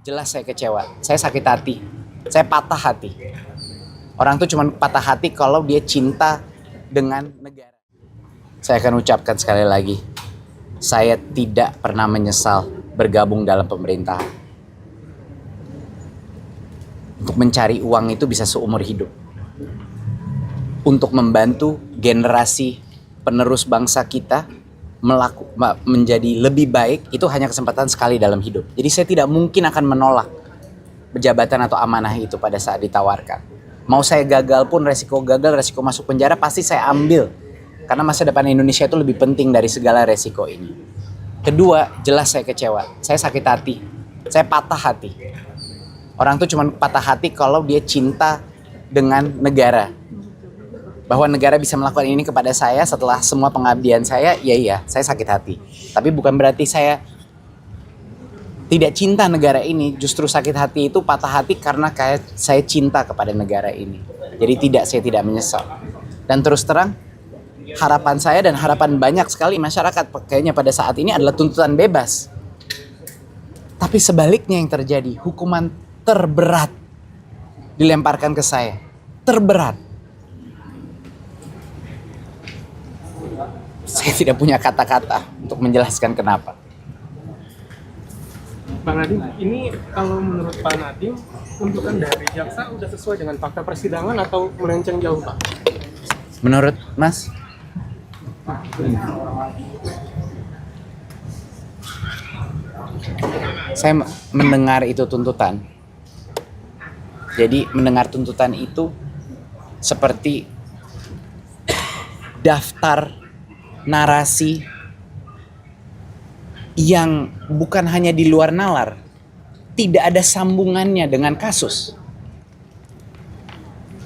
Jelas saya kecewa, saya sakit hati, saya patah hati. Orang tuh cuma patah hati kalau dia cinta dengan negara. Saya akan ucapkan sekali lagi, saya tidak pernah menyesal bergabung dalam pemerintahan. Untuk mencari uang itu bisa seumur hidup. Untuk membantu generasi penerus bangsa kita menjadi lebih baik, itu hanya kesempatan sekali dalam hidup. Jadi saya tidak mungkin akan menolak jabatan atau amanah itu pada saat ditawarkan. Mau saya gagal pun, resiko gagal, resiko masuk penjara pasti saya ambil. Karena masa depan Indonesia itu lebih penting dari segala resiko ini. Kedua, jelas saya kecewa, saya sakit hati, saya patah hati. Orang tuh cuma patah hati kalau dia cinta dengan negara. Bahwa negara bisa melakukan ini kepada saya setelah semua pengabdian saya, iya, saya sakit hati. Tapi bukan berarti saya tidak cinta negara ini. Justru sakit hati itu patah hati karena saya cinta kepada negara ini. Jadi saya tidak menyesal. Dan terus terang, harapan saya dan harapan banyak sekali masyarakat kayaknya pada saat ini adalah tuntutan bebas. Tapi sebaliknya yang terjadi, hukuman terberat dilemparkan ke saya. Terberat. Saya tidak punya kata-kata untuk menjelaskan kenapa. Bang Nadiem, ini kalau menurut Pak Nadiem, tuntutan dari jaksa sudah sesuai dengan fakta persidangan atau melenceng jauh, Pak? Menurut Mas? Saya mendengar itu tuntutan. Jadi mendengar tuntutan itu seperti daftar narasi yang bukan hanya di luar nalar, tidak ada sambungannya dengan kasus.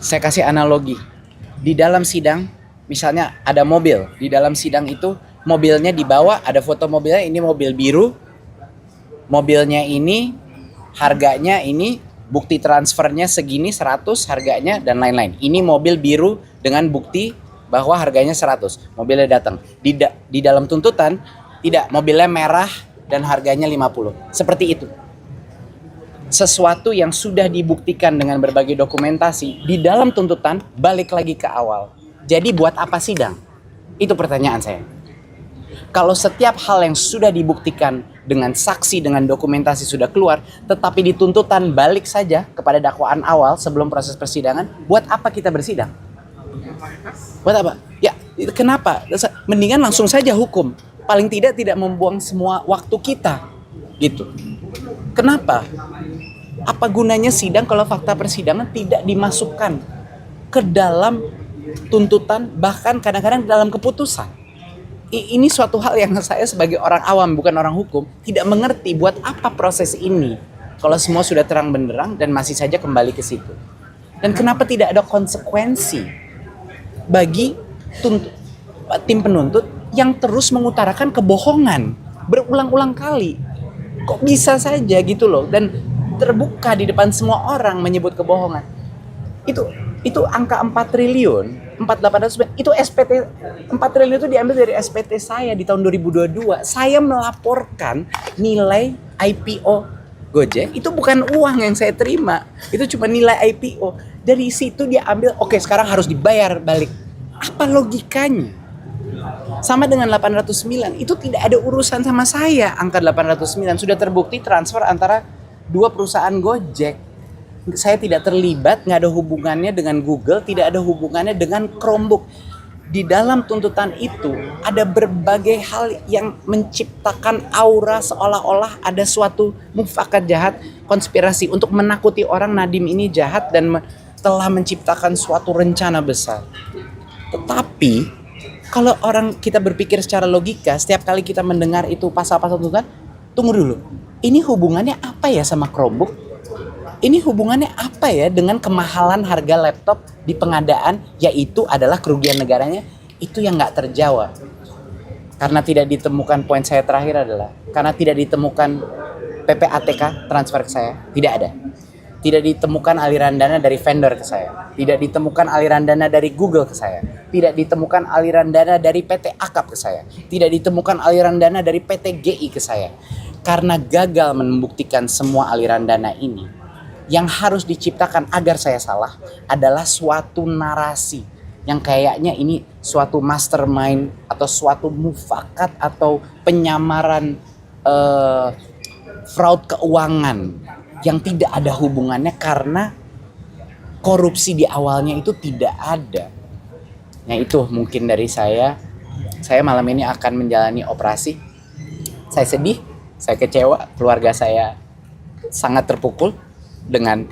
Saya kasih analogi. Di dalam sidang, misalnya ada mobil. Di dalam sidang itu, mobilnya dibawa, ada foto mobilnya, ini mobil biru. Mobilnya ini, harganya ini, bukti transfernya segini, 100 harganya, dan lain-lain. Ini mobil biru dengan bukti bahwa harganya 100. Mobilnya datang. Di dalam tuntutan, tidak, mobilnya merah dan harganya 50. Seperti itu. Sesuatu yang sudah dibuktikan dengan berbagai dokumentasi, di dalam tuntutan balik lagi ke awal. Jadi buat apa sidang? Itu pertanyaan saya. Kalau setiap hal yang sudah dibuktikan dengan saksi, dengan dokumentasi sudah keluar, tetapi di tuntutan balik saja kepada dakwaan awal sebelum proses persidangan, buat apa kita bersidang? Buat apa? Ya, kenapa? Mendingan langsung saja hukum. Paling tidak membuang semua waktu kita. Gitu. Kenapa? Apa gunanya sidang kalau fakta persidangan tidak dimasukkan ke dalam tuntutan, bahkan kadang-kadang dalam keputusan? Ini suatu hal yang saya sebagai orang awam, bukan orang hukum, tidak mengerti buat apa proses ini. Kalau semua sudah terang benderang dan masih saja kembali ke situ. Dan kenapa tidak ada konsekuensi bagi tim penuntut yang terus mengutarakan kebohongan berulang-ulang kali? Kok bisa saja gitu loh, dan terbuka di depan semua orang menyebut kebohongan. Itu angka 4 triliun, 4.800, itu SPT 4 triliun itu diambil dari SPT saya di tahun 2022. Saya melaporkan nilai IPO Gojek, itu bukan uang yang saya terima, itu cuma nilai IPO. Dari situ dia ambil, oke, sekarang harus dibayar balik. Apa logikanya? Sama dengan 809, itu tidak ada urusan sama saya. Angka 809 sudah terbukti transfer antara dua perusahaan Gojek. Saya tidak terlibat, nggak ada hubungannya dengan Google, tidak ada hubungannya dengan Chromebook. Di dalam tuntutan itu ada berbagai hal yang menciptakan aura seolah-olah ada suatu mufakat jahat, konspirasi untuk menakuti orang Nadiem ini jahat dan telah menciptakan suatu rencana besar. Tetapi kalau orang kita berpikir secara logika, setiap kali kita mendengar itu pasal-pasal tuntutan, tunggu dulu, ini hubungannya apa ya sama Chromebook? Ini hubungannya apa ya dengan kemahalan harga laptop di pengadaan, yaitu adalah kerugian negaranya? Itu yang nggak terjawab. Karena tidak ditemukan, poin saya terakhir adalah karena tidak ditemukan PPATK transfer ke saya, tidak ada. Tidak ditemukan aliran dana dari vendor ke saya, tidak ditemukan aliran dana dari Google ke saya, tidak ditemukan aliran dana dari PT Akap ke saya, tidak ditemukan aliran dana dari PT GI ke saya. karena gagal membuktikan semua aliran dana ini, yang harus diciptakan agar saya salah adalah suatu narasi yang kayaknya ini suatu mastermind atau suatu mufakat atau penyamaran fraud keuangan yang tidak ada hubungannya karena korupsi di awalnya itu tidak ada. Nah itu mungkin dari saya. Saya malam ini akan menjalani operasi. Saya sedih, saya kecewa, keluarga saya sangat terpukul dengan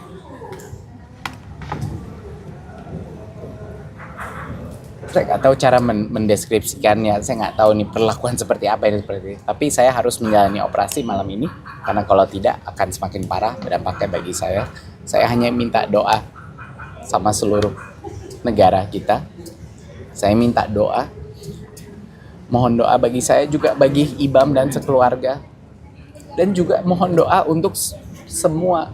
saya nggak tahu cara mendeskripsikannya, saya nggak tahu nih perlakuan seperti apa ini seperti ini. Tapi saya harus menjalani operasi malam ini karena kalau tidak akan semakin parah berdampaknya bagi saya. Saya hanya minta doa sama seluruh negara kita. Saya minta doa. Mohon doa bagi saya juga bagi Ibam dan sekeluarga. Dan juga mohon doa untuk semua